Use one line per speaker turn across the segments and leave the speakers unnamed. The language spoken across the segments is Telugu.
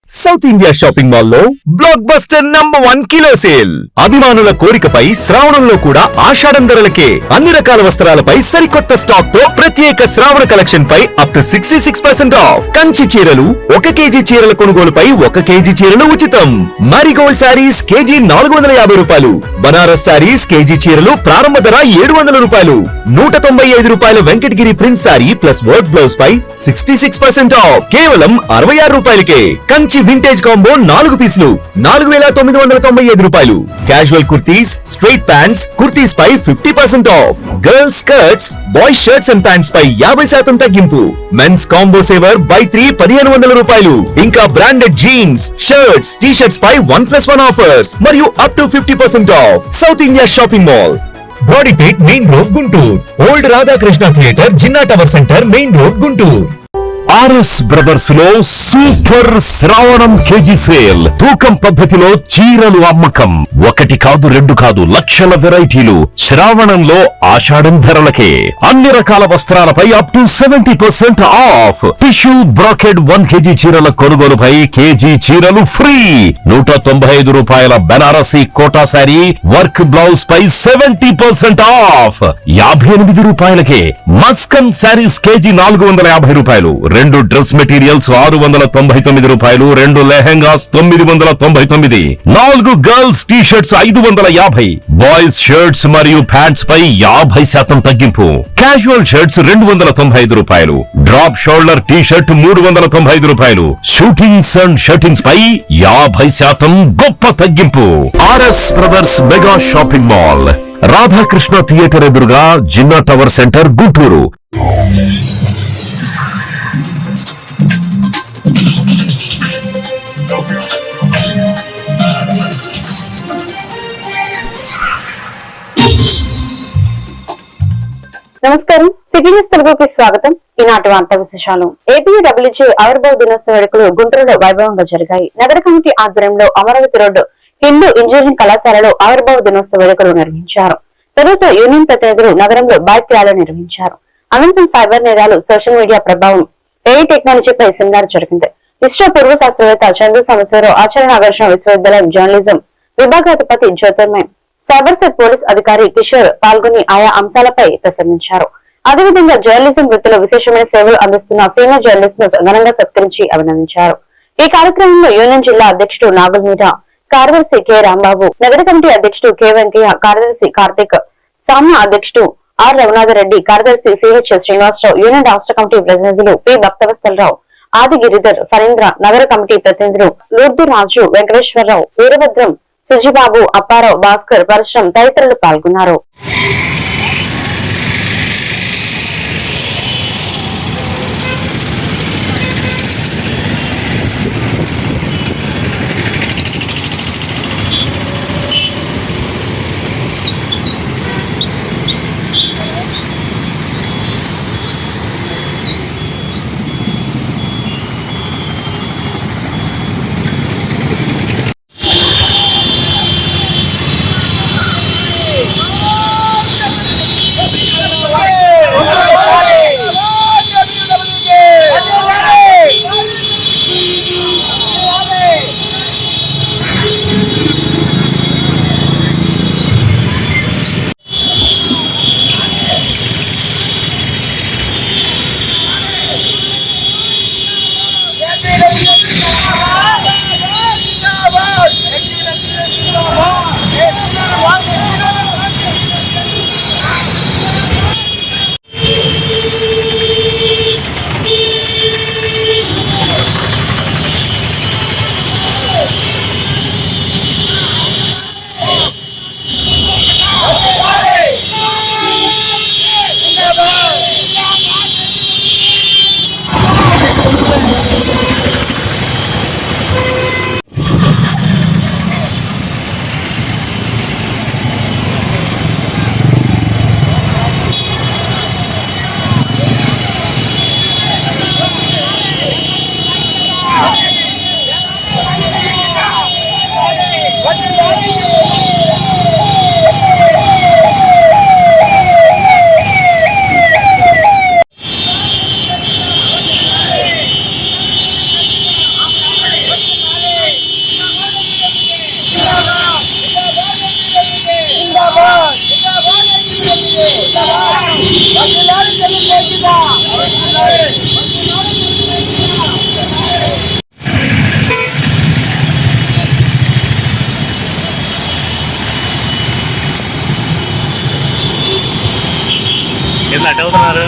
సౌత్ ఇండియా షాపింగ్ మాల్ లో block buster number 1 kilo sale. అభిమానుల కోరికపై శ్రావణంలో కూడా ఆషాఢం ధరలకే అన్ని రకాల వస్త్రాలపై సరికొత్త స్టాక్ తో ప్రత్యేక శ్రావణ కలెక్షన్ పై అప్ టు 66% ఆఫ్. కంచి చీరలు 1 కేజీ చీరల కొనుగోలుపై 1 కేజీ చీరలు ఉచితం. మారిగోల్డ్ సారీస్ కేజీ 450 రూపాయలు. బనారస్ సారీస్ కేజీ చీరలు ప్రారంభ ధర 700 రూపాయలు. 195 రూపాయల Venkatagiri print sari plus work blouse పై 66% ఆఫ్. కేవలం 66 రూపాయలకే. కంచి వింటేజ్ కాంబో 4 పీసులు 4995 రూపాయలు. Casual kurtis, straight pants, kurtis పై 50% off. Girls skirts, boys shirts and pants పై 50% తగ్గింపు. మెన్స్ కాంబో సేవర్ బై 3 1500 రూపాయలు. ఇంకా branded jeans, shirts, T shirts పై 1+1 ఆఫర్స్ మరియు up to 50% off. South India shopping mall, Brodipet main road, Guntur. Old Radhakrishna theatre, Jinnah tower centre, main road, Guntur. RS brothers లో సూపర్ శ్రావణం కేజీ సేల్. తూకం పద్ధతిలో చీరలు అమ్మకం. 1 కాదు 2 కాదు లక్షల వెరైటీలు శ్రావణంలో ఆషాఢం ధరలకే. అన్ని రకాల వస్త్రాలపై up to 70% off. Tissue brocade 1 KG చీరల కొనుగోలుపై కేజీ చీరలు ఫ్రీ. 195 రూపాయల Banarasi Kota sari work blouse పై 70% ఆఫ్. 58 రూపాయలకే మస్కన్ శారీస్ కేజీ 450 రూపాయలు. 2 డ్రెస్ మెటీరియల్స్ 699 రూపాయలు. 2 lehengas 999. 4 girls T shirts 550. Boys shirts మరియు ప్యాంట్స్ పై 50% తగ్గింపు. క్యాజువల్ షర్ట్స్ 295 రూపాయలు. డ్రాప్ షోల్డర్ టీ షర్ట్ 395 రూపాయలు. షూటింగ్స్ అండ్ షర్టింగ్స్ పై 50% గొప్ప తగ్గింపు. RS brothers mega shopping mall, Radhakrishna theatre ఎదురుగా, జిన్నా టవర్ సెంటర్, గుంటూరు.
నమస్కారం, సిటీ న్యూస్ తెలుగుకి స్వాగతం. ఈనాటి వార్తా విశేషాలు. ఏపీడబ్ల్యూజీ ఆవిర్భావ దినోత్సవ వేడుకలు గుంటూరులో వైభవంగా జరిగాయి. నగర కమిటీ ఆధ్వర్యంలో అమరావతి రోడ్డు హిందూ ఇంజనీరింగ్ కళాశాలలో ఆవిర్భావ దినోత్సవ వేడుకలు నిర్వహించారు. తరువాత యూనియన్ ప్రతినిధులు నగరంలో బైక్ ర్యాలీ నిర్వహించారు. అనంతరం సైబర్ నేరాలు, సోషల్ మీడియా ప్రభావం, ఏఐ టెక్నాలజీపై సెమినార్ జరిగింది. ఇస్రో పూర్వ శాస్త్రవేత్త చంద్ర సంవత్సరం ఆచరణ ఆకర్షణ విశ్వవిద్యాలయం జర్నలిజం విభాగాధిపతి జ్యోతిర్మయ్, సైబర్ సెట్ పోలీస్ అధికారి కిషోర్ పాల్గొని ఆయా అంశాలపై ప్రసంగించారు. అదేవిధంగా జర్నలిజం వృత్తిలో విశేషమైన సేవలు అందిస్తున్న సీనియర్ జర్నలిస్ట్ ను ఘనంగా సత్కరించి అభినందించారు. ఈ కార్యక్రమంలో యూనియన్ జిల్లా అధ్యక్షుడు నాగుల్ మీరా, కార్యదర్శి కె రాంబాబు, నగర కమిటీ అధ్యక్షుడు కె వెంకయ్య, కార్యదర్శి కార్తిక్, సామ్య అధ్యక్షుడు ఆర్ రఘునాథరెడ్డి, కార్యదర్శి సిహెచ్ శ్రీనివాసరావు, యూనియన్ రాష్ట్ర కమిటీ ప్రతినిధులు పి భక్తవత్సలరావు, ఆది గిరిధర్, ఫరీంద్ర, నగర కమిటీ ప్రతినిధులు లూర్ది రాజు, వెంకటేశ్వరరావు, వీరభద్రం, సుజిబాబు, అప్పారావు, భాస్కర్, పరశురం తదితరులు పాల్గొన్నారు.
ఎట్లా అట్ అవుతున్నారు?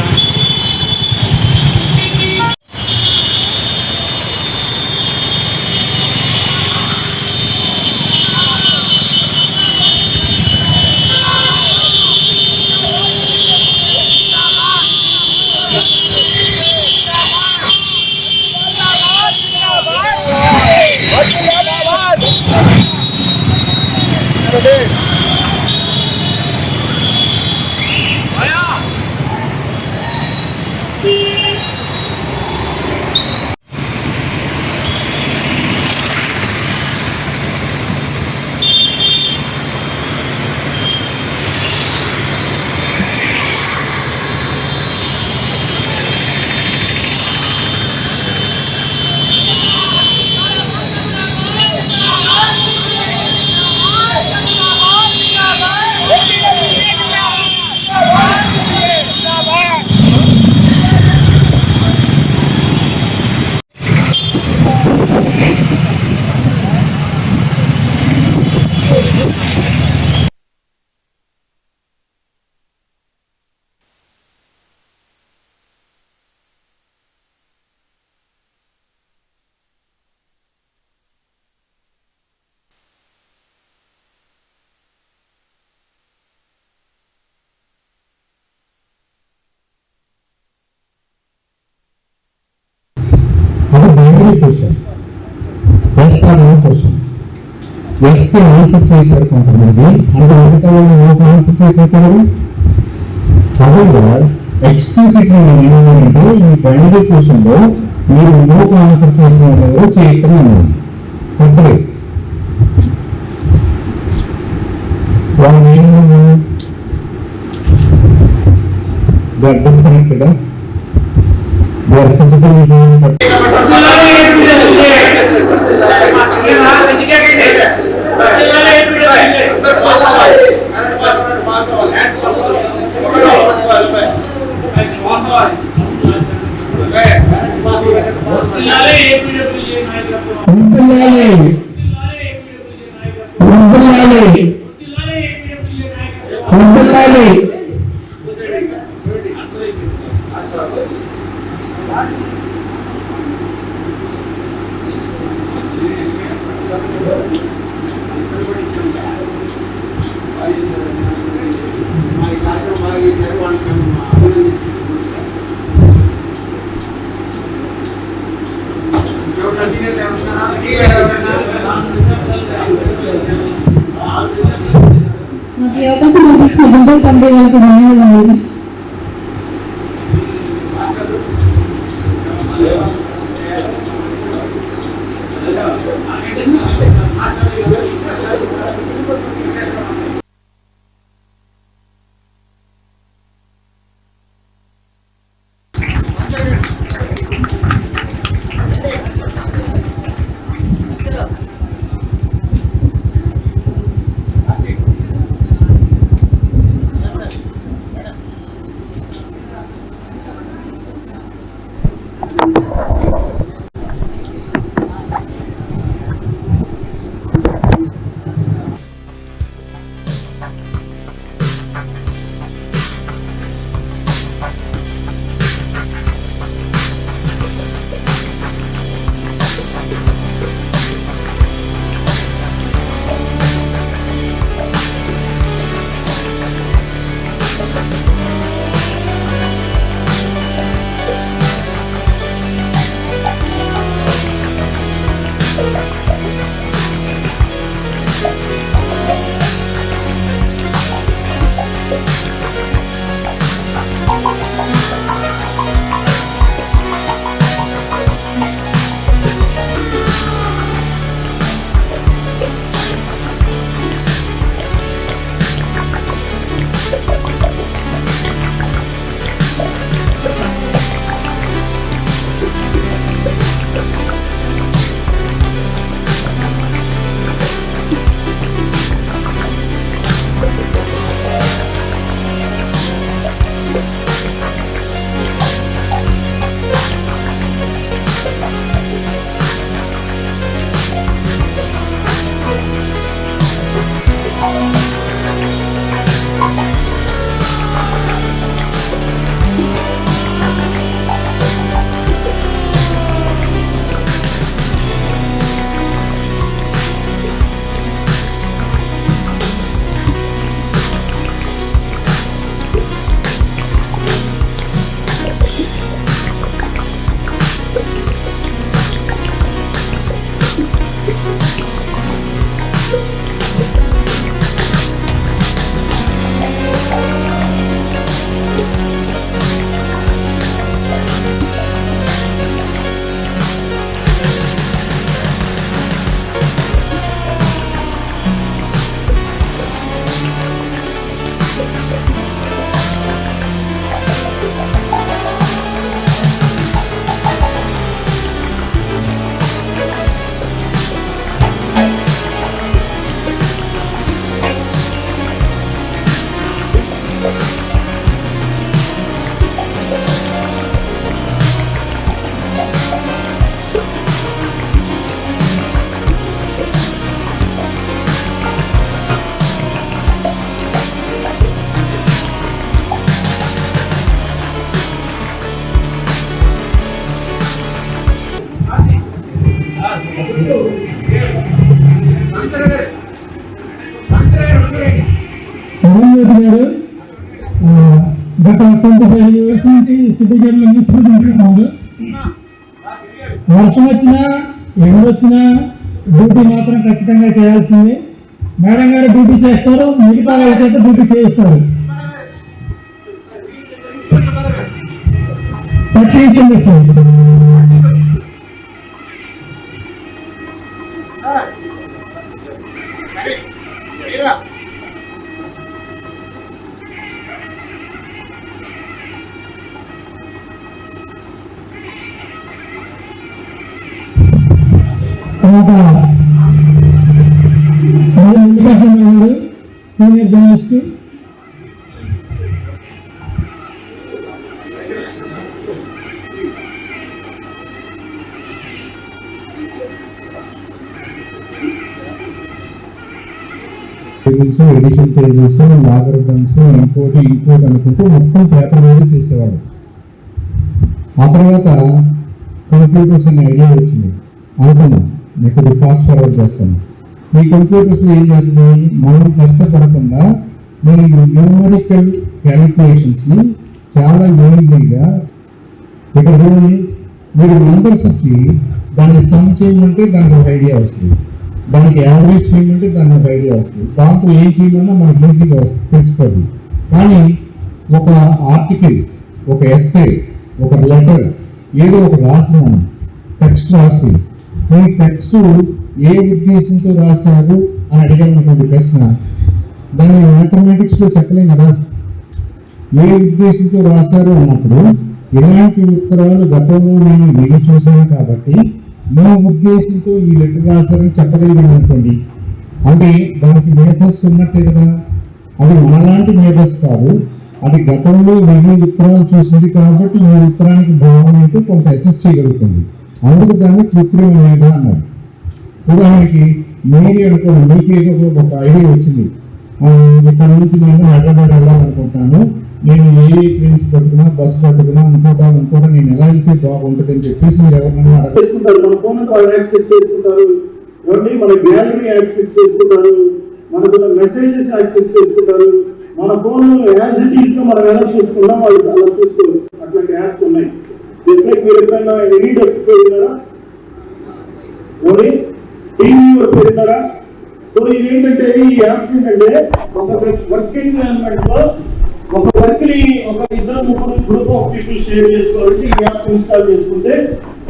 అది binary question, yes or no question. Yes కి ఆన్సర్ చేశారు కొంతమంది, అంటే మిగతా వాళ్ళు నోకి ఆన్సర్ చేశారు కదా. హౌవర్ ఎక్స్ప్లిసిట్లీ నేను ఏమన్నానంటే ఈ బైనరీ క్వశ్చన్ లో మీరు నోకి ఆన్సర్ చేసిన వాళ్ళు ఎవరో చేయటం అన్నాను. కొత్తది వాళ్ళు ఏమన్నాను, they are disconnected, they are physically
మాకు ఈ అవకాశం కల్పించిన గుంటూరు కమిటీ వాళ్ళకి ధన్యవాదాలు.
గారు గత 25 years నుంచి సిటిజన్లు తీసుకుంటున్నారు. వర్షం వచ్చినా ఎండొచ్చినా డ్యూటీ మాత్రం ఖచ్చితంగా చేయాల్సిందే. మేడం గారు డ్యూటీ చేస్తారు, మిగతా వాళ్ళకైతే డ్యూటీ చేయిస్తారు. పట్టించండి Mallikarjuna garu senior journalist. Addition tables, logarithms, ఇంకోటి అనుకుంటూ మొత్తం పేపర్ మీద చేసేవాడు. ఆ తర్వాత కంప్యూటర్స్ అనే ఐడియా వచ్చింది. అనుకున్నాం మీకు ఫాస్ట్ ఫార్వర్డ్ చేస్తాను. ఈ కంప్యూటర్స్ ఏం చేస్తుంది, మనం కష్టపడకుండా మీ న్యూమరికల్ క్యాలిక్యులేషన్స్ ని చాలా ఈజీగా, ఇక్కడ చూడండి, మీరు నంబర్స్ ఇచ్చి దాన్ని సమ్ చేయమంటే దానికి ఒక ఐడియా వస్తుంది, దానికి యావరేజ్ చేయమంటే దానికి ఒక ఐడియా వస్తుంది, దాంతో ఏం చేయమన్నా మనకి ఈజీగా వస్తుంది, తెలిసిపోద్ది. కానీ ఒక ఆర్టికల్, ఒక ఎస్సే, ఒక లెటర్ ఏదో ఒక రాసినాము, టెక్స్ట్ రాసి ఈ టెక్స్ట్ ఏ ఉద్దేశంతో రాశారు అని అడిగామనుకోండి ప్రశ్న, దాన్ని మ్యాథమెటిక్స్ లో చెప్పలేం కదా. ఏ ఉద్దేశంతో రాశారు అన్నప్పుడు ఇలాంటి ఉత్తరాలు గతంలో నేను విని చూశాను కాబట్టి ఈ ఉద్దేశంతో ఈ లెటర్ రాశారని చెప్పగలిగింది అనుకోండి, అంటే దానికి మేధస్సు ఉన్నట్టే కదా. అది మనలాంటి మేధస్సు కాదు, అది గతంలో విని ఉత్తరాలు చూసింది కాబట్టి ఈ ఉత్తరానికి భావన అంటూ కొంత అసెస్ చేయగలుగుతుంది. అందుకు దాన్ని కృత్రిమ మేధ అన్నారు. ఉదాహరణకి మీరే అనుకోండి, మీకు ఏదో ఒక ఐడియా వచ్చింది, ఇక్కడ నుంచి నేను హైదరాబాద్ వెళ్ళాలనుకుంటాను, నేను ఏ ట్రైన్స్ పట్టుకున్నా, బస్సు పట్టుకున్నా, అనుకోవడం నేను ఎలా వెళ్తే బాగుంటుంది అని చెప్పేసి మీరు ఎవరినైనా
చేసుకుంటారు. మన ఫోన్ వాళ్ళు యాక్సెస్ చేసుకుంటారు, మన గ్యాలరీ యాక్సెస్ చేసుకుంటారు, మనకున్న మెసేజెస్ యాక్సెస్ చేసుకుంటారు. మన ఫోన్ యాజ్ ఇట్ ఈస్ గా మనం ఎలా చూసుకున్నాం వాళ్ళు అలా చూసుకోవచ్చు. అట్లాంటి యాప్స్ ఉన్నాయి. మీరు ఎప్పుడైనా ఎనీ డెస్క్ వెళ్ళినారా, టీవీ వెళ్ళినారా? సో ఇదేంటంటే ఈ యాప్స్ ఏంటంటే ఒక వర్కింగ్ ఎన్విరాన్మెంట్ లో ఒక వర్క్ ని ఒక 2-3 గ్రూప్ ఆఫ్ పీపుల్ షేర్ చేసుకోవాలంటే ఈ యాప్ ఇన్స్టాల్ చేసుకుంటే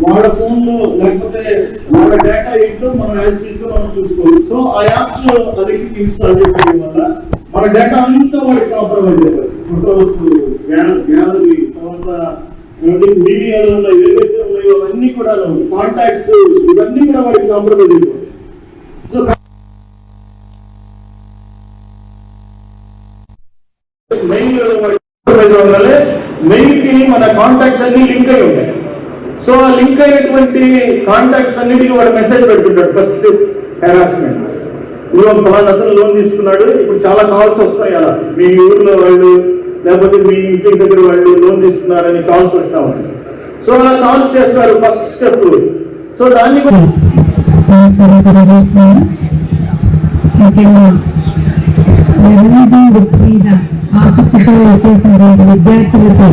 వాళ్ళ ఫోన్ లో లేకపోతే వాళ్ళ డేటా ఏంటో మనం యాజ్ గా మనం చూసుకోవచ్చు. సో ఆ యాప్స్ అది ఇన్స్టాల్ చేసుకోవడం వల్ల మన డేటా అంతా వాడికి కాంప్రమైజ్ అయిపోతుంది. ఫోటోస్, గ్యాలరీ, తర్వాత మీడియాలో ఉన్న ఏవైతే ఉన్నాయో అవన్నీ కూడా కాంటాక్ట్స్, ఇవన్నీ కూడా వాడికి కాంప్రమైజ్ అయిపోతాయి. సో మెయిల్ కి మన కాంటాక్ట్స్ అన్ని లింక్ అయి ఉంటాయి. సో ఆ లింక్ అయ్యేటువంటి కాంటాక్ట్స్ అన్నిటికీ వాడు మెసేజ్ పెడుతుంటాడు. ఫస్ట్ హెరాస్మెంట్, ఫలానా లోన్ తీసుకున్నాడు, ఇప్పుడు చాలా కాల్స్ వస్తాయి అలా, మీ ఊర్లో వాళ్ళు లేకపోతే మీ ఇంటి దగ్గర వాళ్ళు లోన్ తీసుకున్నారని కాల్స్ వస్తా ఉంటాయి. సో అలా కాల్స్ చేస్తారు ఫస్ట్ స్టెప్. సో దాన్ని
ఆసక్తితో వచ్చేసిన విద్యార్థులకి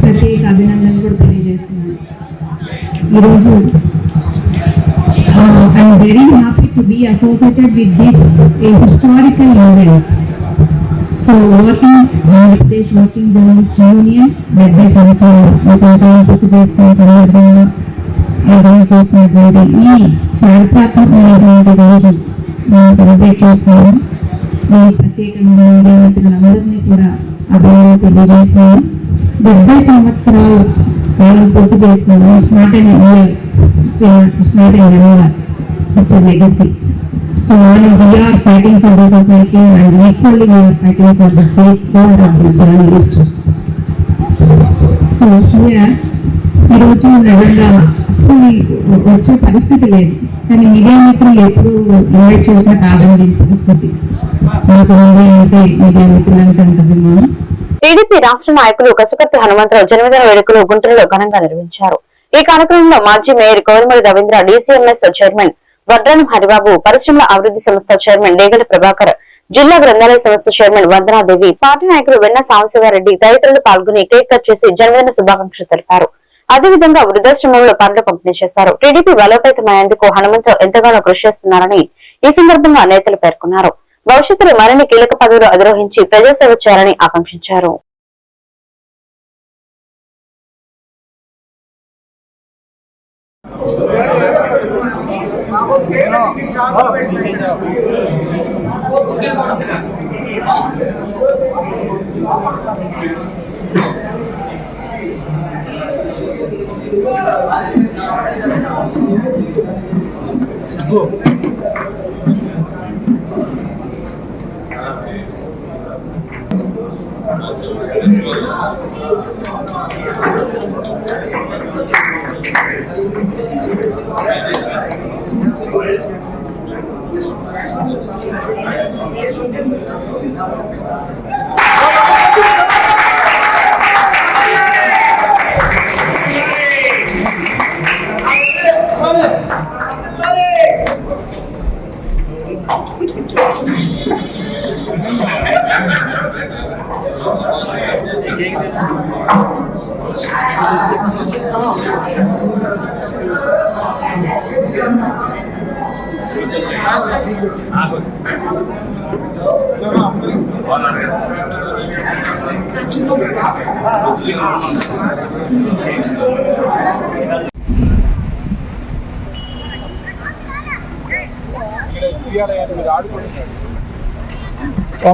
ప్రత్యేక అభినందనలు కూడా తెలియజేస్తున్నాను. ఈరోజు I'm very happy to be associated with this historical event. So Andhra Pradesh working journalist union 70 సంవత్సరాలు పూర్తి చేసుకునే సందర్భంగా ఈరోజు చేస్తున్నటువంటి ఈ చారిత్రాత్మకమైనటువంటి రోజు మనం సెలబ్రేట్ చేసుకున్నాం. ప్రత్యేకంగా మీడియా మిత్రులందరినీ కూడా అభినందనలు తెలియజేస్తున్నాను. 70 సంవత్సరాలు కాలం పూర్తి చేసుకున్నాం. It's not an year, it's not an number, it's a legacy. So we are fighting for the society and equally we are fighting for the safehold of the journalist. So here ఈరోజు నిజంగా అస్సలు వచ్చే పరిస్థితి లేదు, కానీ మీడియా మిత్రులు ఎప్పుడు ఇన్వైట్ చేసినా కాదండి పరిస్థితి. నాకు మీడియా అంటే మీడియా మిత్రులు అంటే అభిమానం.
టీడీపీ రాష్ట్ర నాయకులు కసుకత్తి హనుమంతరావు జన్మదిన వేడుకలు గుంటూరులో ఘనంగా నిర్వహించారు. ఈ కార్యక్రమంలో మాజీ mayor Koramadi Ravindra, DCMS chairman Vadranam Haribabu, పరిశ్రమల అభివృద్ధి సంస్థ చైర్మన్ డేగల ప్రభాకర్, జిల్లా గ్రంథాలయ సంస్థ చైర్మన్ వందనాదేవి, పార్టీ నాయకులు వెన్న సాంబశివారెడ్డి తదితరులు పాల్గొని కేక్ కట్ చేసి జన్మదిన శుభాకాంక్షలు తెలిపారు. అదేవిధంగా వృద్ధాశ్రమంలో పండ్లు పంపిణీ చేశారు. టీడీపీ బలోపేతమయ్యేందుకు హనుమంతరావు ఎంతగానో కృషి చేస్తున్నారని ఈ సందర్భంగా నేతలు పేర్కొన్నారు. భవిష్యత్తులో మరిన్ని కీలక పదవులు అధిరోహించి ప్రజాసేవ చేయాలని ఆకాంక్షించారు.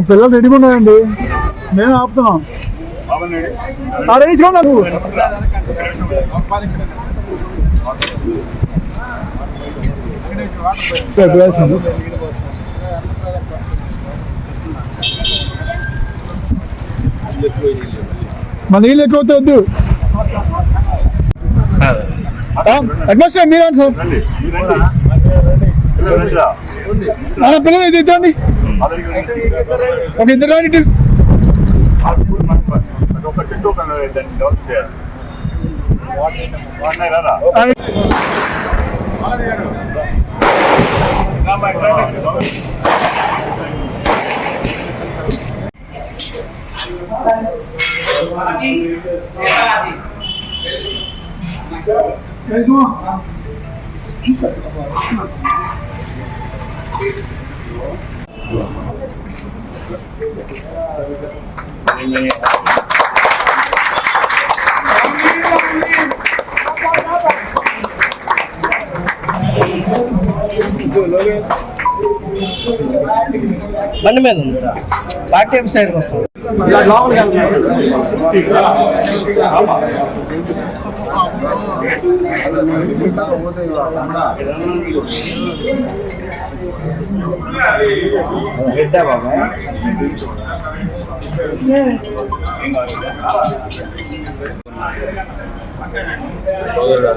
పిల్లలు రెడీగా ఉన్నాయండి, మేము ఆపుతున్నాం. రెడీ చూడండి. మన నీళ్ళు ఎక్కువ వద్దు. అడ్మిషన్ మీరు సార్ మన పిల్లలు ఇది ఇద్దండి. ఒక ఇద్దరు రాండి.
బండి మీద ఉంది పార్టీ సైడ్కి వస్తాం.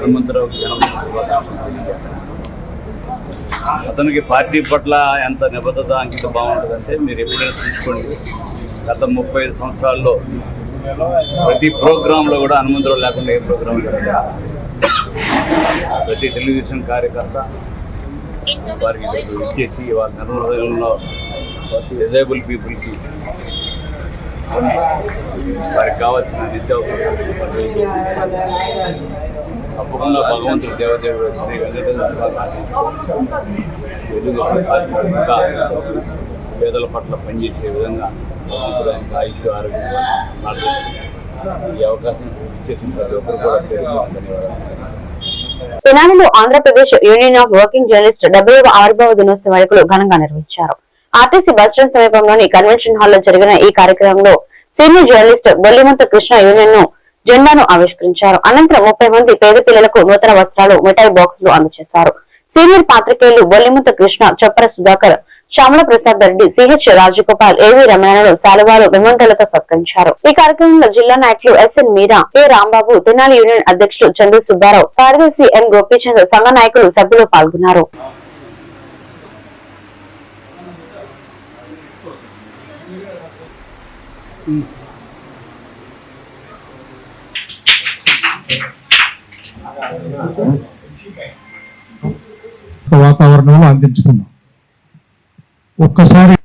హనుమంతరావు అతనికి పార్టీ పట్ల ఎంత నిబద్ధత అంకిత బాగుంటుందంటే మీరు ఎప్పుడైనా చూసుకోండి. గత 35 సంవత్సరాల్లో ప్రతి ప్రోగ్రాంలో కూడా హనుమంతరావు లేకుండా ఏ ప్రోగ్రాం జరగదు. ప్రతి టెలివిజన్ కార్యకర్త వారికి ఇచ్చేసి వారి నిర్వహణలో డిజేబుల్ పీపుల్కి వారికి కావాల్సిన నిత్యావసరాలు తప్పకుండా భగవంతుడు దేవదేవుడు శ్రీ వెంకటేశ్వర తెలుగుదేశం పార్టీ ఇంకా పేదల పట్ల పనిచేసే విధంగా భగవంతుడు ఇంకా ఆయుష్ ఆరోగ్యం ఈ అవకాశం ఇచ్చేసిన ప్రతి ఒక్కరు కూడా ధన్యవాదాలు.
తెనాలిలో Andhra Pradesh union of working journalist 70వ ఆవిర్భావ దినోత్సవ వేడుకలు ఘనంగా నిర్వహించారు. ఆర్టీసీ బస్టాండ్ సమీపంలోని కన్వెన్షన్ హాల్లో జరిగిన ఈ కార్యక్రమంలో senior journalist Bollimunta Krishna union ను జెండాను ఆవిష్కరించారు. అనంతరం 30 మంది పేద పిల్లలకు నూతన వస్త్రాలు, మిఠాయి బాక్సులు అందజేశారు. సీనియర్ పాత్రికేయులు బొల్లిమంత కృష్ణ, చొప్పర సుధాకర్, శ్యామల ప్రసాద్ రెడ్డి, సిహెచ్ రాజగోపాల్, ఏవి రమణను శాలువాలు, విమంటలతో సత్కరించారు. ఈ కార్యక్రమంలో జిల్లా నాయకులు ఎస్ఎన్ మీరా, కె రాంబాబు, తెనాలి యూనియన్ అధ్యక్షుడు చందు సుబ్బారావు, కార్యదర్శి ఎం గోపీచంద్, సంఘ నాయకులు, సభ్యులు పాల్గొన్నారు.
వాతావరణంలో అందించుకున్నాం. ఒక్కసారి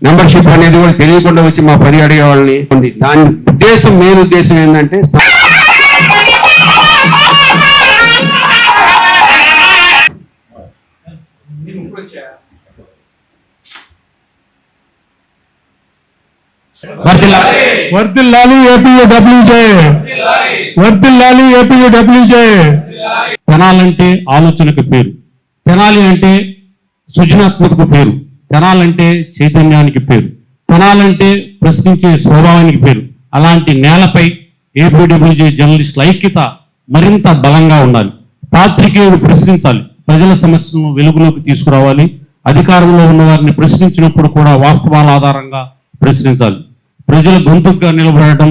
మెంబర్షిప్ అనేది కూడా తెలియకుండా వచ్చి మా పని అడిగే వాళ్ళని ఉంది. దాని ఉద్దేశం మెయిన్ ఉద్దేశం ఏంటంటే
వర్ధిల్లాలి ఏపీయూడబ్ల్యూజే, వర్ధిల్లాలి ఏపీయూడబ్ల్యూజే.
తెనాలంటే ఆలోచనకు పేరు, తెనాలి అంటే సృజనాత్మకకు పేరు, తెనాలంటే చైతన్యానికి పేరు, తెనాలంటే ప్రశ్నించే స్వభావానికి పేరు. అలాంటి నేలపై ఏపీడబ్ల్యూజే జర్నలిస్టుల ఐక్యత మరింత బలంగా ఉండాలి. పాత్రికేయుడు ప్రశ్నించాలి, ప్రజల సమస్యలను వెలుగులోకి తీసుకురావాలి. అధికారంలో ఉన్న వారిని ప్రశ్నించినప్పుడు కూడా వాస్తవాల ఆధారంగా ప్రశ్నించాలి. ప్రజల గొంతుగా నిలబడటం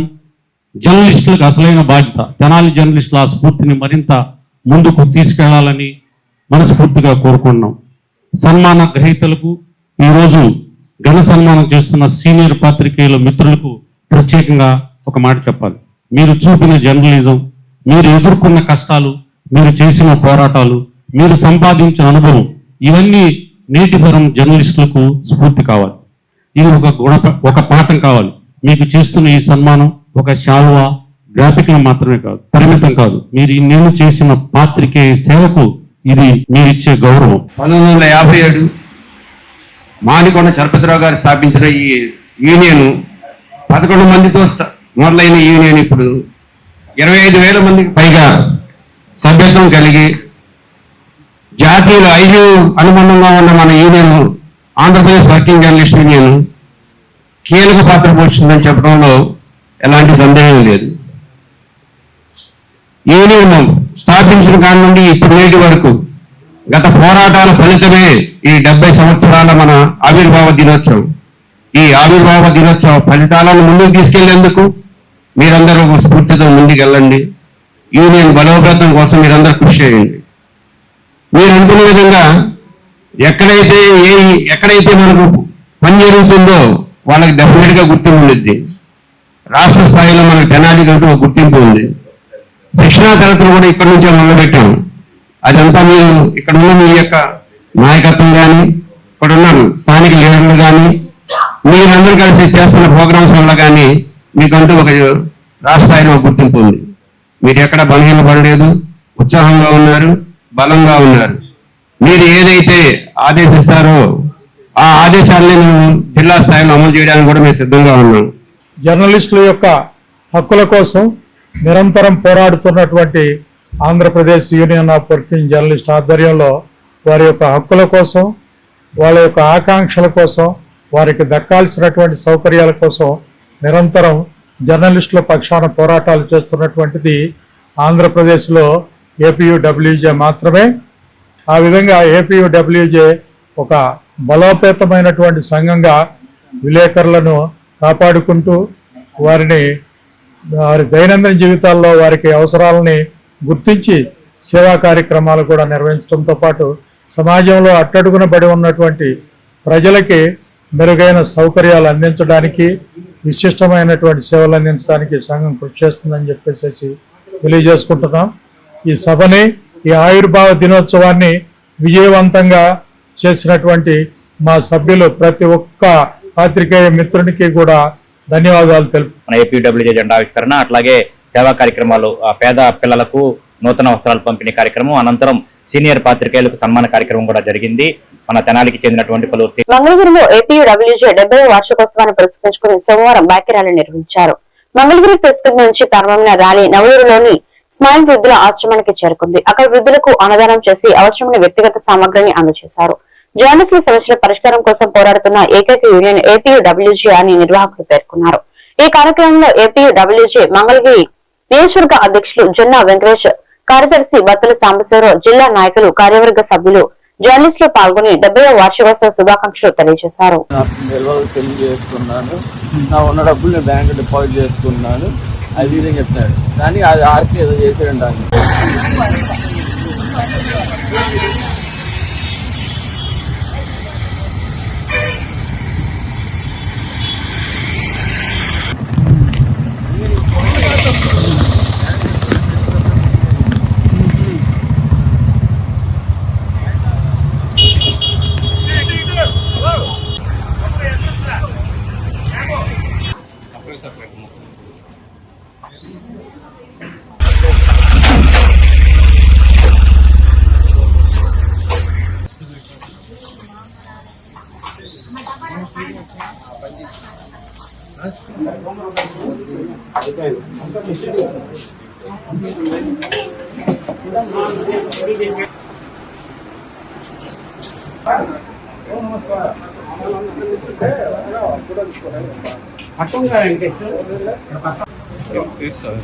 జర్నలిస్టులకు అసలైన బాధ్యత. తెనాలి జర్నలిస్టుల స్ఫూర్తిని మరింత ముందుకు తీసుకెళ్లాలని మనస్ఫూర్తిగా కోరుకుంటున్నాం. సన్మాన గ్రహీతలకు, ఈరోజు ఘన సన్మానం చేస్తున్న సీనియర్ పాత్రికేయుల మిత్రులకు ప్రత్యేకంగా ఒక మాట చెప్పాలి. మీరు చూపిన జర్నలిజం, మీరు ఎదుర్కొన్న కష్టాలు, మీరు చేసిన పోరాటాలు, మీరు సంపాదించిన అనుభవం, ఇవన్నీ నేటి తరం జర్నలిస్టులకు స్ఫూర్తి కావాలి. ఇది ఒక పాఠం కావాలి. మీకు చేస్తున్న ఈ సన్మానం ఒక శాలువా గ్రాఫిక్లు మాత్రమే కాదు, పరిమితం కాదు. మీరు నేను చేసిన పాత్రికేయ సేవకు ఇది మీరిచ్చే గౌరవం. 1957 మానికొండ చలపతిరావు గారు స్థాపించిన ఈ యూనియన్ 11 మందితో మొదలైన యూనియన్ ఇప్పుడు 25,000 మందికి పైగా సభ్యత్వం కలిగి జాతీయులు 5 అనుబంధంగా ఉన్న మన union Andhra Pradesh working journalist union కీలక పాత్ర పోషిస్తుందని చెప్పడంలో ఎలాంటి సందేహం లేదు. యూనియన్ స్థాపించిన కాడి నుండి ఇప్పుడు నేటి వరకు గత పోరాటాల ఫలితమే ఈ 70 సంవత్సరాల మన ఆవిర్భావ దినోత్సవం. ఈ ఆవిర్భావ దినోత్సవ ఫలితాలను ముందుకు తీసుకెళ్లేందుకు మీరందరూ స్ఫూర్తితో ముందుకెళ్ళండి. యూనియన్ బలోపేతం కోసం మీరందరూ కృషి చేయండి. మీరు అనుకున్న విధంగా ఎక్కడైతే మనకు పని జరుగుతుందో వాళ్ళకి డెఫినెట్ గా గుర్తింపు ఉంటుంది. రాష్ట్ర స్థాయిలో మనకు తెనాలి కంటూ ఒక గుర్తింపు ఉంది. శిక్షణా తరగతులు కూడా ఇక్కడి నుంచే మొదలుపెట్టాం. అదంతా మీరు ఇక్కడ ఉన్న మీ యొక్క నాయకత్వం కానీ, ఇక్కడ ఉన్న స్థానిక లీడర్లు కానీ, మీరందరూ కలిసి చేస్తున్న ప్రోగ్రామ్స్ వల్ల కానీ మీకంటూ ఒక రాష్ట్ర స్థాయిలో ఒక గుర్తింపు ఉంది. మీరు ఎక్కడ బలహీనపడలేదు, ఉత్సాహంగా ఉన్నారు, బలంగా ఉన్నారు. మీరు ఏదైతే ఆదేశిస్తారో ఆ ఆదేశాలను జిల్లా స్థాయిలో అమలు చేయడానికి కూడా మేము సిద్ధంగా ఉన్నాం.
జర్నలిస్టుల యొక్క హక్కుల కోసం నిరంతరం పోరాడుతున్నటువంటి Andhra Pradesh union of working journalist ఆధ్వర్యంలో వారి యొక్క హక్కుల కోసం, వాళ్ళ యొక్క ఆకాంక్షల కోసం, వారికి దక్కాల్సినటువంటి సౌకర్యాల కోసం నిరంతరం జర్నలిస్టుల పక్షాన పోరాటాలు చేస్తున్నటువంటిది ఆంధ్రప్రదేశ్లో ఏపీయూడబ్ల్యూజే మాత్రమే. ఆ విధంగా ఏపీయూడబ్ల్యూజే ఒక బలోపేతమైనటువంటి సంఘంగా విలేకరులను కాపాడుకుంటూ వారి దైనందిన జీవితాల్లో వారికి అవసరాలని గుర్తించి సేవా కార్యక్రమాలు కూడా నిర్వహించడంతో పాటు సమాజంలో అట్టడుగున పడి ఉన్నటువంటి ప్రజలకి మెరుగైన సౌకర్యాలు అందించడానికి, విశిష్టమైనటువంటి సేవలు అందించడానికి సంఘం కృషి చేస్తుందని చెప్పేసి తెలియజేసుకుంటున్నాం. ఈ సభని, ఈ ఆవిర్భావ దినోత్సవాన్ని విజయవంతంగా చేసినటువంటి మా సభ్యులు ప్రతి ఒక్క పాత్రికేయ మిత్రునికి కూడా ధన్యవాదాలు తెలుపు.
మన ఏపీడబ్ల్యూజే జెండా ఆవిష్కరణ, అట్లాగే సేవా కార్యక్రమాలు, పేద పిల్లలకు నూతన వస్త్రాలు పంపిణీ కార్యక్రమం, అనంతరం సీనియర్ పాత్రికేయులకు సన్మాన కార్యక్రమం కూడా జరిగింది. మన తెనాలికి చెందినటువంటి పలువురు.
మంగళగిరిలో ఏపీయూడబ్ల్యూజే 70వ వార్షికోత్సవాన్ని పురస్కరించుకుని సోమవారం బైక్ ర్యాలీ నిర్వహించారు. మంగళగిరి ప్రెస్ క్లబ్ నుంచి ప్రారంభమైన ర్యాలీ నవలూరులోని స్మైల్ వృద్ధుల ఆశ్రమానికి చేరుకుంది. అక్కడ వృద్ధులకు అన్నదానం చేసి అవసరమైన వ్యక్తిగత సామగ్రిని అందజేశారు. జర్నలిస్టుల సమస్యల పరిష్కారం కోసం పోరాడుతున్న ఏకైక యూనియన్ ఏపీయూడబ్ల్యూజే అని నిర్వాహకులు పేర్కొన్నారు. ఈ కార్యక్రమంలో ఏపీయూడబ్ల్యూజే మంగళగిరి నియోజకవర్గ అధ్యక్షులు జొన్న వెంకటేష్, కార్యదర్శి బత్తుల సాంబశివరావు, జిల్లా నాయకులు, కార్యవర్గ సభ్యులు, జర్నలిస్టులు పాల్గొని 70వ వార్షికోత్సవ శుభాకాంక్షలు తెలియజేశారు.
తెలియజేస్తున్నాను. నా ఉన్న డబ్బులు నేను బ్యాంకు డిపాజిట్ చేసుకున్నాను.
అది ఇదే చెప్తాడు కానీ అది ఆర్చి ఏదో చేసాడు దాన్ని.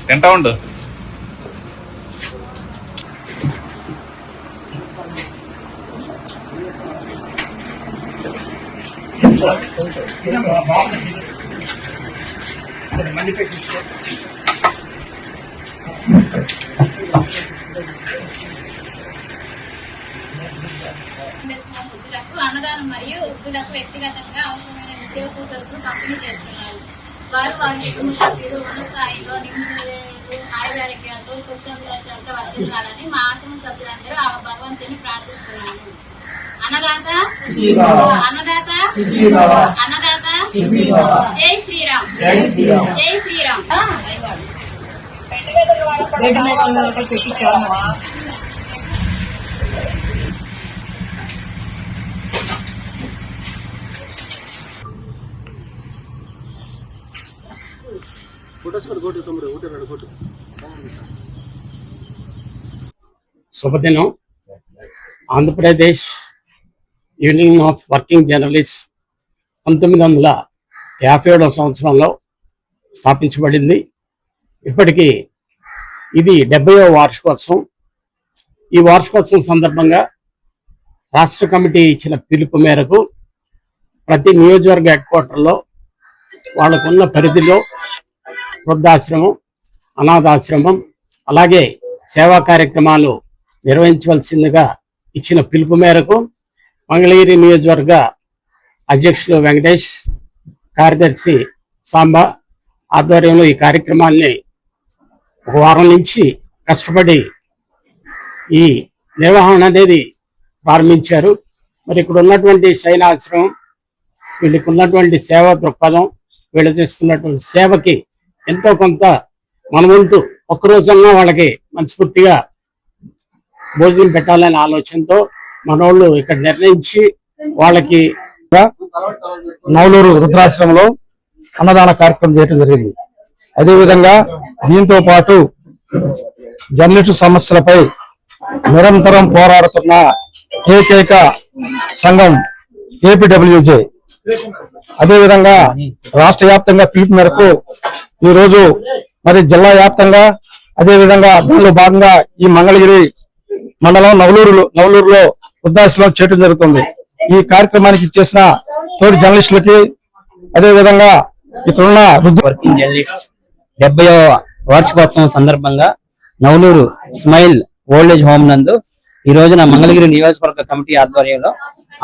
తింటా ఉండు.
అన్నదానం మరియు వృద్ధులకు వ్యక్తిగతంగా అవసరమైన నిత్యావసర సరుకులు పంపిణీ చేస్తున్నారు. వారు వారి కుటుంబ సభ్యులు ఉన్న స్థాయిలో నిమ్ములు ఆయుర్వేదాలతో స్వచ్ఛందంగా వర్తిల్లాలని మా ఆశ్రమ సభ్యులందరూ ఆ భగవంతుని ప్రార్థిస్తున్నాను. అన్నదాత అన్నదాత అన్నదాత జై శ్రీరామ్ జై శ్రీరామ్.
శుభదినం. Andhra Pradesh union of working journalist 1957వ సంవత్సరంలో స్థాపించబడింది. ఇప్పటికీ ఇది 70వ వార్షికోత్సవం. ఈ వార్షికోత్సవం సందర్భంగా రాష్ట్ర కమిటీ ఇచ్చిన పిలుపు మేరకు ప్రతి నియోజకవర్గ హెడ్ క్వార్టర్లో వాళ్ళకున్న పరిధిలో వృద్ధాశ్రమం, అనాథాశ్రమం, అలాగే సేవా కార్యక్రమాలు నిర్వహించవలసిందిగా ఇచ్చిన పిలుపు మేరకు మంగళగిరి నియోజకవర్గ అధ్యక్షులు వెంకటేష్, కార్యదర్శి సాంబా ఆధ్వర్యంలో ఈ కార్యక్రమాల్ని ఒక వారం నుంచి కష్టపడి ఈ నిర్వహణ అనేది ప్రారంభించారు. మరి ఇక్కడ ఉన్నటువంటి శైనాశ్రమం, వీళ్ళకి ఉన్నటువంటి సేవా దృక్పథం, వీళ్ళు చేస్తున్నటువంటి సేవకి ఎంతో కొంత మన వంతు ఒక్కరోజన్నా వాళ్ళకి మనస్ఫూర్తిగా భోజనం పెట్టాలనే ఆలోచనతో మనోళ్ళు ఇక్కడ నిర్ణయించి వాళ్ళకి
నవలూరు రుద్రాశ్రమంలో అన్నదాన కార్యక్రమం చేయడం జరిగింది. అదేవిధంగా దీంతో పాటు జర్నలిస్టు సమస్యలపై నిరంతరం పోరాడుతున్న ఏకైక సంఘం ఏపీడబ్ల్యూజే, అదేవిధంగా రాష్ట్ర వ్యాప్తంగా పిలుపు మేరకు ఈ రోజు మరి జిల్లా వ్యాప్తంగా అదేవిధంగా దానిలో భాగంగా ఈ మంగళగిరి మండలం నవలూరులో వృద్ధాశ్రమం చేయడం జరుగుతుంది. ఈ కార్యక్రమానికి ఇచ్చేసిన తోటి జర్నలిస్టులకి అదేవిధంగా ఇక్కడున్న
వర్కింగ్ జర్నలిస్ట్ 70వ వార్షికోత్సవం సందర్భంగా నవలూరు స్మైల్ ఓల్డేజ్ హోమ్ నందు ఈ రోజున మంగళగిరి నియోజకవర్గ కమిటీ ఆధ్వర్యంలో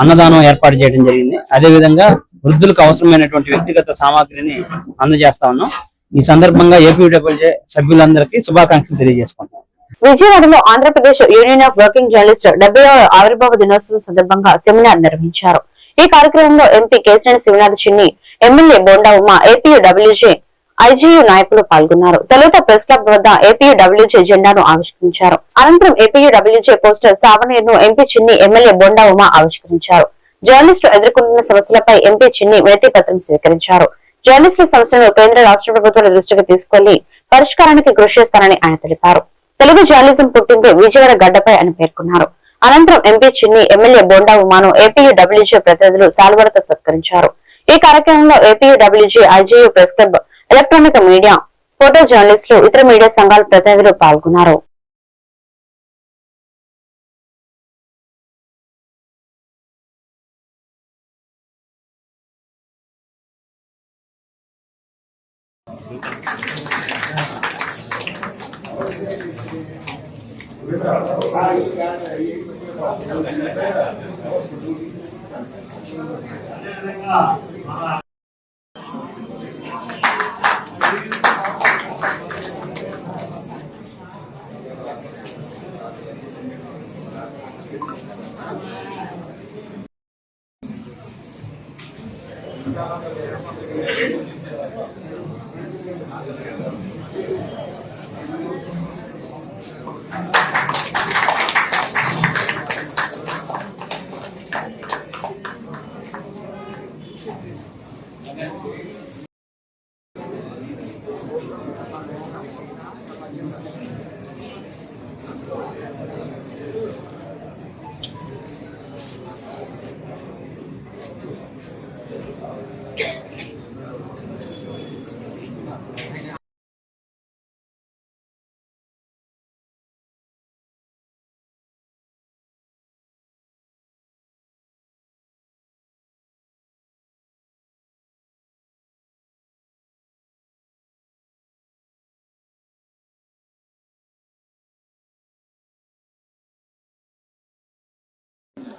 అన్నదానం ఏర్పాటు చేయడం జరిగింది. అదేవిధంగా వృద్ధులకు అవసరమైనటువంటి వ్యక్తిగత సామాగ్రిని అందజేస్తా ఉన్నాం. ఈ సందర్భంగా ఏపీడబ్ల్యూజే సభ్యులందరికీ శుభాకాంక్షలు తెలియజేసుకుంటాం.
విజయవాడలో Andhra Pradesh union of working journalist 70వ ఆవిర్భావ దినోత్సవం సందర్భంగా సెమినార్ నిర్వహించారు. ఈ కార్యక్రమంలో ఎంపీ కేశినేని శివనాథ్ చిన్ని, MLA bonda Uma, APWJ IGU నాయకులు పాల్గొన్నారు. తొలుత ప్రెస్ క్లబ్ వద్ద ఏపీడబ్ల్యూజే జెండాను ఆవిష్కరించారు. అనంతరం ఏపీడబ్ల్యూజే పోస్టర్ సావనీర్ను ఎంపీ చిన్ని, ఎమ్మెల్యే బోండా ఉమా ఆవిష్కరించారు. జర్నలిస్టులు ఎదుర్కొంటున్న సమస్యలపై ఎంపీ చిన్ని వినతి పత్రం స్వీకరించారు. జర్నలిస్టుల సమస్యలను కేంద్ర రాష్ట్ర ప్రభుత్వాల దృష్టికి తీసుకెళ్లి పరిష్కారానికి కృషి చేస్తారని ఆయన తెలిపారు. తెలుగు జర్నలిజం పుట్టింది విజయవాడ గడ్డపై అని పేర్కొన్నారు. అనంతరం ఎంపీ చిన్ని, ఎమ్మెల్యే బోండా ఉమాను ఏపీడబ్ల్యూజే ప్రతినిధులు శాలువాలతో సత్కరించారు. ఈ కార్యక్రమంలో APWJ IGU press club, electronic media, photo జర్నలిస్టులు, ఇతర మీడియా సంఘాల ప్రతినిధులు పాల్గొన్నారు.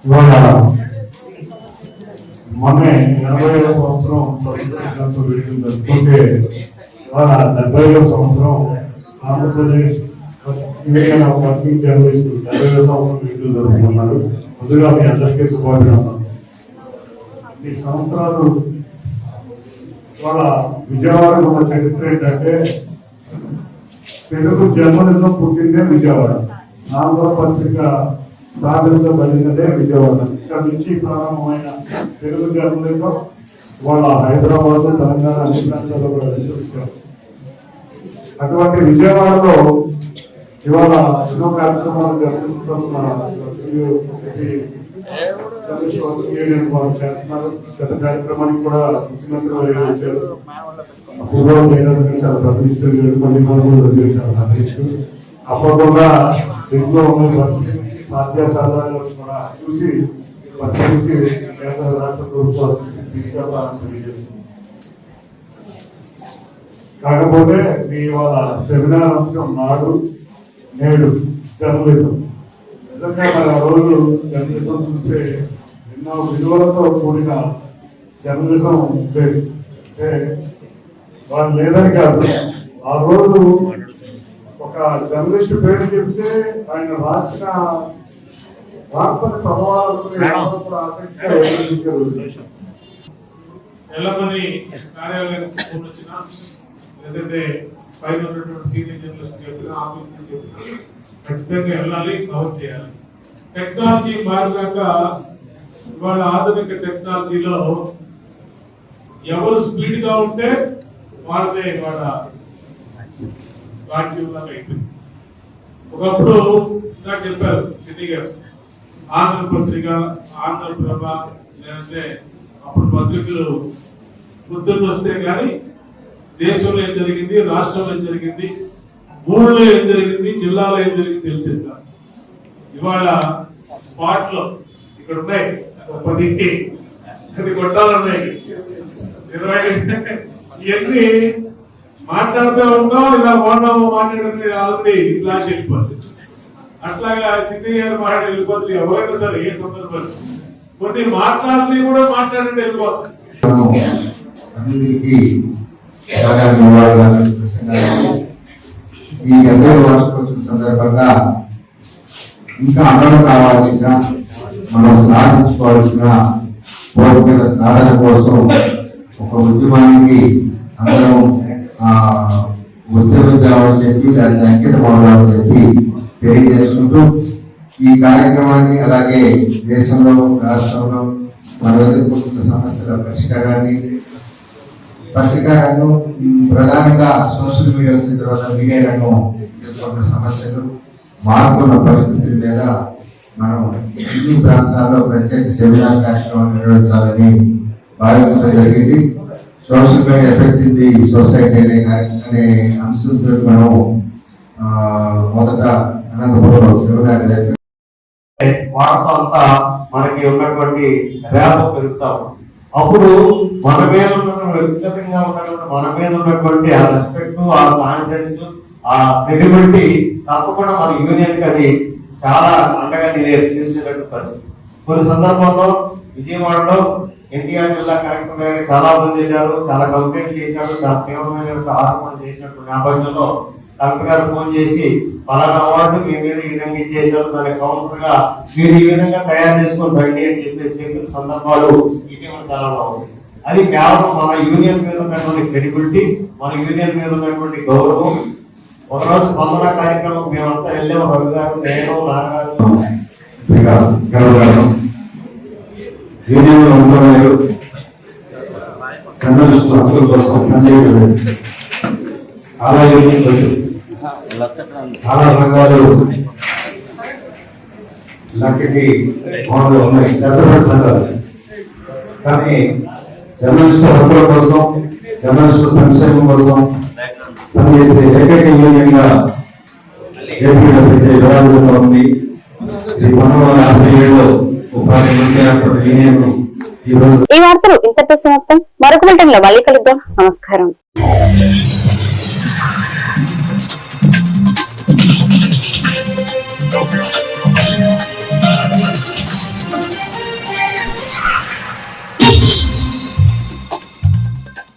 ఇవాళ మొన్న 80వ సంవత్సరం స్వతంత్ర వేడుకలు జరుపుకుంటే ఇవాళ 70వ సంవత్సరం ఆంధ్రప్రదేశ్ వర్కింగ్ జర్నలిస్ట్ 70వ సంవత్సరం వేడుకలు జరుపుకున్నారు. ముందుగా మీ అందరికీ శుభాభినందనలు. ఈ సంవత్సరాలు ఇవాళ విజయవాడ ఉన్న చరిత్ర ఏంటంటే తెలుగు జర్నలిజం పుట్టిందే విజయవాడ. ఆంధ్రపత్రిక స్థాపించబడినదే విజయవాడ. ఇక్కడ నుంచి ప్రారంభమైన తెలుగు జర్నలిజం వాళ్ళ హైదరాబాద్, తెలంగాణ అన్ని ప్రాంతాల్లో కూడా విస్తరించారు. అటువంటి విజయవాడలో ఇవాళ ఎన్నో కార్యక్రమాలు జరుగుతున్న వాళ్ళు చేస్తున్నారు. గత కార్యక్రమానికి కూడా ముఖ్యమంత్రి వారు వచ్చారు. పూర్వం చాలా ప్రతిష్ఠలు అప్పకుండా ఇంట్లో ఉన్న సాధ్యాసాధాలు కూడా చూసి పరిశీలించి కేంద్ర రాష్ట్ర ప్రభుత్వాలు తీసుకెళ్తారని తెలియజేస్తుంది. కాకపోతే మీ ఇవాళ సెమినార్ అంశం నాడు నేడు జర్నలిజం. నిజంగా మరి ఆ రోజు జర్నలిజం చూస్తే ఎన్నో విలువలతో కూడిన జర్నలిజం ఉండేది. అంటే వాళ్ళు లేదని కాదు, ఆ రోజు ఒక జర్నలిస్ట్ పేరు చెప్తే ఆయన రాసిన వార్తను చదవాలనుకునే ఆసక్తి ఎల్లమని కార్యాలయం వచ్చినా లేదంటే పైన ఉన్నటువంటి సీనియర్ జర్నలిస్ట్ చెప్పినా ఆఫీస్ చెప్పినా ఖచ్చితంగా వెళ్ళాలి, కవర్ చేయాలి. టెక్నాలజీ మారినాక ఇవాళ ఆధునిక టెక్నాలజీలో ఎవరు స్పీడ్ గా ఉంటే వాళ్ళదే ఇవాళ రాజ్యంగా అయిపోయింది. ఒకప్పుడు ఇంకా చెప్పారు చిన్ని గారు, ఆంధ్రపత్రిక, ఆంధ్రప్రభ లేదంటే అప్పుడు పత్రికలు ముద్దులు వస్తే కానీ దేశంలో ఏం జరిగింది, రాష్ట్రంలో ఏం జరిగింది, ఊళ్ళో ఏం జరిగింది, జిల్లాలో ఏం జరిగింది తెలిసింది కాదు. ఇవాళ స్పాట్ లో ఇక్కడ ఉన్నాయి 10 గొట్టాలు ఉన్నాయి, 20 ఇవన్నీ మాట్లాడుతూ ఉంటాం. ఇలా బాగున్నాము మాట్లాడితే ఆల్రెడీ ఫ్లాష్ వెళ్ళిపోతుంది. అట్లాగా చిన్న గారు మాట్లాడి వెళ్ళిపోతుంది. ఎవరైనా సరే ఏ సందర్భంలో కొన్ని మాట్లాడి కూడా మాట్లాడి వెళ్ళిపోతుంది.
ఈ 70వ వార్షికోత్సవం సందర్భంగా ఇంకా అమలు కావాల్సిన, మనం సాధించుకోవాల్సిన కోరికల సాధన కోసం ఒక ఉద్యమానికి అందరం ఉద్యమిద్దామని చెప్పి దాన్ని అంకితం అవ్వాలని చెప్పి తెలియజేసుకుంటూ ఈ కార్యక్రమాన్ని, అలాగే దేశంలో రాష్ట్రంలో మనం ఎదుర్కొంటున్న సమస్యల పరిష్కారాన్ని, పత్రికా రంగం ప్రధానంగా సోషల్ మీడియా వచ్చిన తర్వాత మీడియా రంగం ఎదుర్కొన్న సమస్యలు, మారుతున్న పరిస్థితుల మీద మనం అన్ని ప్రాంతాల్లో ప్రత్యేక సెమినార్ కార్యక్రమాలు నిర్వహించాలని భావించడం జరిగింది. Social media effect in the society అనే అంశంతో మనం మొదట అనంతపురంలో సెమినార్ జరిగింది.
వార్త అంతా మనకి ఉన్నటువంటి ర్యాప్ పెరుగుతా ఉంది.
అప్పుడు మన మీద ఉన్న వ్యక్తిగతంగా ఉన్నటువంటి మన మీద ఉన్నటువంటి ఆ రెస్పెక్ట్, ఆ కాన్ఫిడెన్స్, ఆ క్రెడిబిలిటీ తప్పకుండా మన యూనియన్ కి అది చాలా అండగా నిలిచేటట్టు పరిస్థితి. కొన్ని సందర్భాల్లో విజయవాడలో ఎన్టీఆర్ జిల్లా కలెక్టర్ గారికి చాలా మంది వెళ్ళారు, చాలా కంప్లైంట్ చేశారు, చాలా తీవ్రమైన ఆరోపణలు చేసినట్టు నేపథ్యంలో కలెక్టర్ గారు ఫోన్ చేసి పలానా అవార్డు మీ మీద ఈ విధంగా ఇచ్చేసారు, దాని కౌంటర్ గా మీరు ఈ విధంగా తయారు చేసుకొని రండి అని చెప్పిన సందర్భాలు ఇటీవల కాలంలో ఉంది. అది కేవలం మన యూనియన్ మీద ఉన్నటువంటి క్రెడిబిలిటీ, మన యూనియన్ మీద ఉన్నటువంటి గౌరవం. ఒకరోజు స్పందన కార్యక్రమం మేమంతా వెళ్ళాము, రవి గారు, నేను, నాన్నగారు, యూనియన్ ఉంటున్నారు కమ్యూనిస్టుల హక్కుల కోసం పనిచేయడం. చాలా యూనియన్లు, చాలా సంఘాలు లక్కకి మామూలు ఉన్నాయి, పెద్ద సంఘాలు. కానీ జర్నలిస్టుల హక్కుల కోసం, జర్నలిస్టుల సంక్షేమం కోసం పనిచేసే ఏకైక యూనియన్ గా ఏపీలో ఉంది. ఇది 1957లో ఉపాధి యూనియన్.
ఈ వార్తలు ఇంతటితో సమాప్తం. మరొక బులెటిన్ లో మళ్ళీ కలుద్దాం. నమస్కారం.